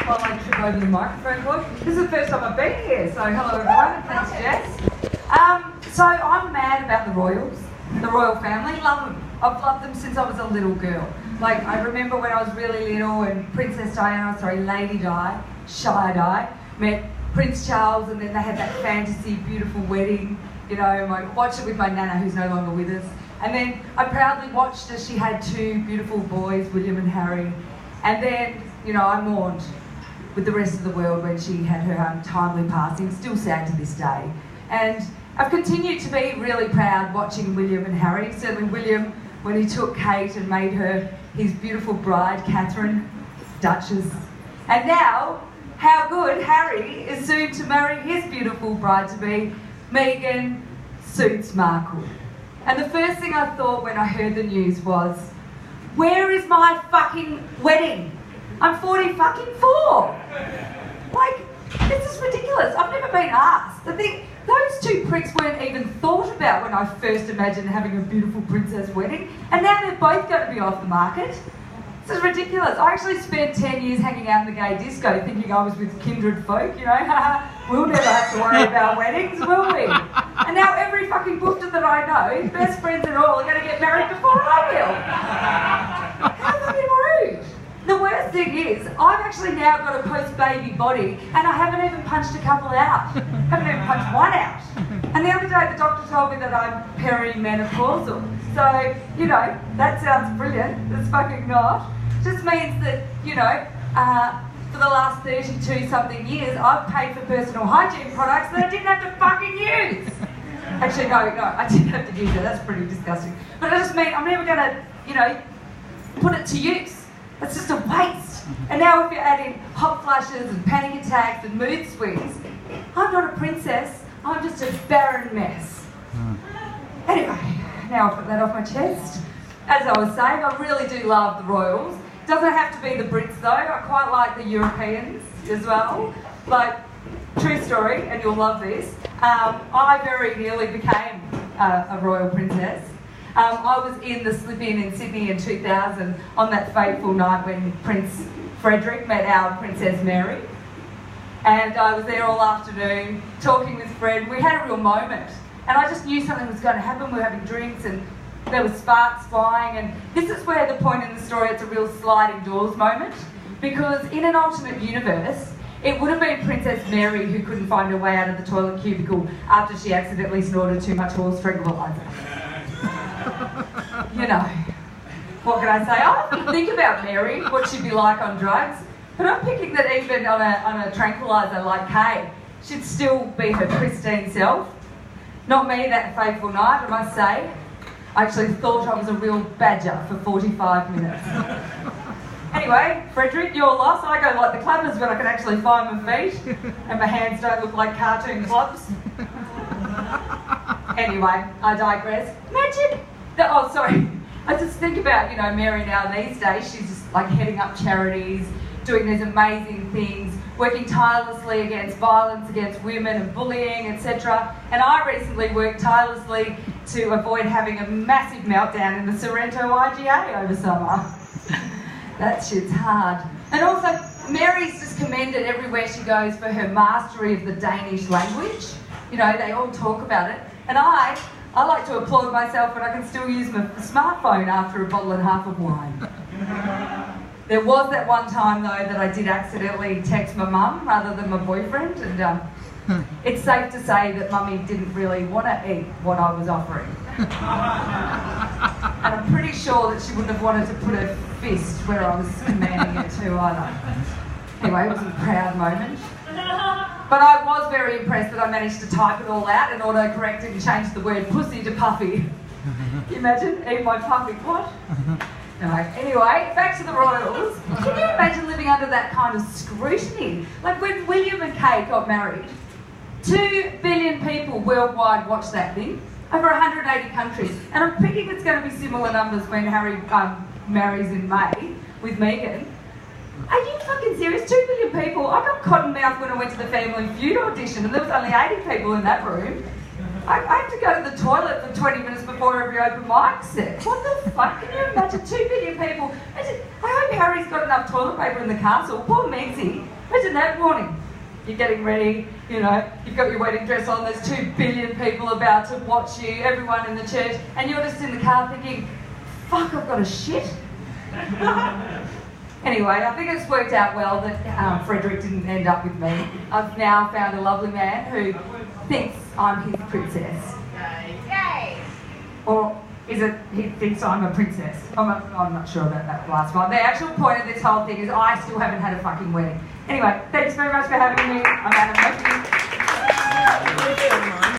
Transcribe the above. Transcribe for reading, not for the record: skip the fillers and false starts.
while I trip over the microphone cord. This is the first time I've been here, so hello everyone, and thanks Jess. So I'm mad about the Royals, the Royal family, love them. I've loved them since I was a little girl. Like, I remember when I was really little and Lady Di, met Prince Charles, and then they had that fantasy, beautiful wedding. You know, I watched it with my nana, who's no longer with us. And then I proudly watched as she had two beautiful boys, William and Harry. And then, you know, I mourned with the rest of the world when she had her untimely passing, still sad to this day. And I've continued to be really proud watching William and Harry. Certainly William, when he took Kate and made her his beautiful bride, Catherine, Duchess. And now, how good Harry is soon to marry his beautiful bride-to-be, Meghan Suits Markle. And the first thing I thought when I heard the news was, where is my fucking wedding? I'm 44. Like, this is ridiculous. I've never been asked. Those two pricks weren't even thought about when I first imagined having a beautiful princess wedding, and now they're both going to be off the market. This is ridiculous. I actually spent 10 years hanging out in the gay disco thinking I was with kindred folk, you know. We'll never have to worry about weddings, will we? And now every fucking boofter that I know, best friends and all, are going to get married before I will. How fucking rude. The worst thing is, I've actually now got a post-baby body and I haven't even punched a couple out. Haven't even punched one out. And the other day the doctor told me that I'm perimenopausal. So, you know, that sounds brilliant. It's fucking not. Just means that, you know, for the last 32-something years, I've paid for personal hygiene products that I didn't have to fucking use. Actually, no, I didn't have to use it. That's pretty disgusting. But I just mean I'm never going to, you know, put it to use. It's just a waste. And now if you're adding hot flushes and panic attacks and mood swings, I'm not a princess, I'm just a barren mess. Anyway, now I've put that off my chest. As I was saying, I really do love the Royals. Doesn't have to be the Brits though, I quite like the Europeans as well. Like, true story, and you'll love this, I very nearly became a royal princess. I was in the slip-in Sydney in 2000 on that fateful night when Prince Frederick met our Princess Mary. And I was there all afternoon talking with Fred. We had a real moment. And I just knew something was going to happen. We were having drinks and there were sparks flying. And this is where the point in the story, it's a real sliding doors moment. Because in an alternate universe, it would have been Princess Mary who couldn't find her way out of the toilet cubicle after she accidentally snorted too much horse tranquilizer. You know, what can I say? I often think about Mary, what she'd be like on drugs, but I'm picking that even on a tranquilizer like Kay, she'd still be her pristine self. Not me that fateful night, I must say. I actually thought I was a real badger for 45 minutes. Anyway, Frederick, your loss. I go like the clappers when I can actually find my feet, and my hands don't look like cartoon clubs. Anyway, I digress. Imagine I just think about, you know, Mary now these days. She's just like heading up charities, doing these amazing things, working tirelessly against violence against women and bullying, etc. And I recently worked tirelessly to avoid having a massive meltdown in the Sorrento IGA over summer. That shit's hard. And also, Mary's just commended everywhere she goes for her mastery of the Danish language. You know, they all talk about it. And I like to applaud myself when I can still use my smartphone after a bottle and a half of wine. There was that one time, though, that I did accidentally text my mum rather than my boyfriend, and it's safe to say that Mummy didn't really want to eat what I was offering. And I'm pretty sure that she wouldn't have wanted to put her fist where I was commanding her to either. Anyway, it was a proud moment. But I was very impressed that I managed to type it all out and autocorrect it and change the word pussy to puffy. Can you imagine? Eat my puffy, what? No. Anyway, back to the Royals. Can you imagine living under that kind of scrutiny? Like when William and Kate got married, 2 billion people worldwide watched that thing, over 180 countries. And I'm thinking it's going to be similar numbers when Harry marries in May with Meghan. Are you fucking serious? 2 billion people? I got cotton mouth when I went to the Family Feud audition and there was only 80 people in that room. I have to go to the toilet for 20 minutes before every open mic set. What the fuck? Can you imagine 2 billion people? I hope Harry's got enough toilet paper in the castle. Poor Megsy. Imagine that morning. You're getting ready, you know, you've got your wedding dress on, there's 2 billion people about to watch you, everyone in the church, and you're just in the car thinking, fuck, I've got a shit. Anyway, I think it's worked out well that Frederick didn't end up with me. I've now found a lovely man who thinks I'm his princess. Yay! Or is it he thinks I'm a princess? I'm not sure about that last one. The actual point of this whole thing is I still haven't had a fucking wedding. Anyway, thanks very much for having me. I'm Adam.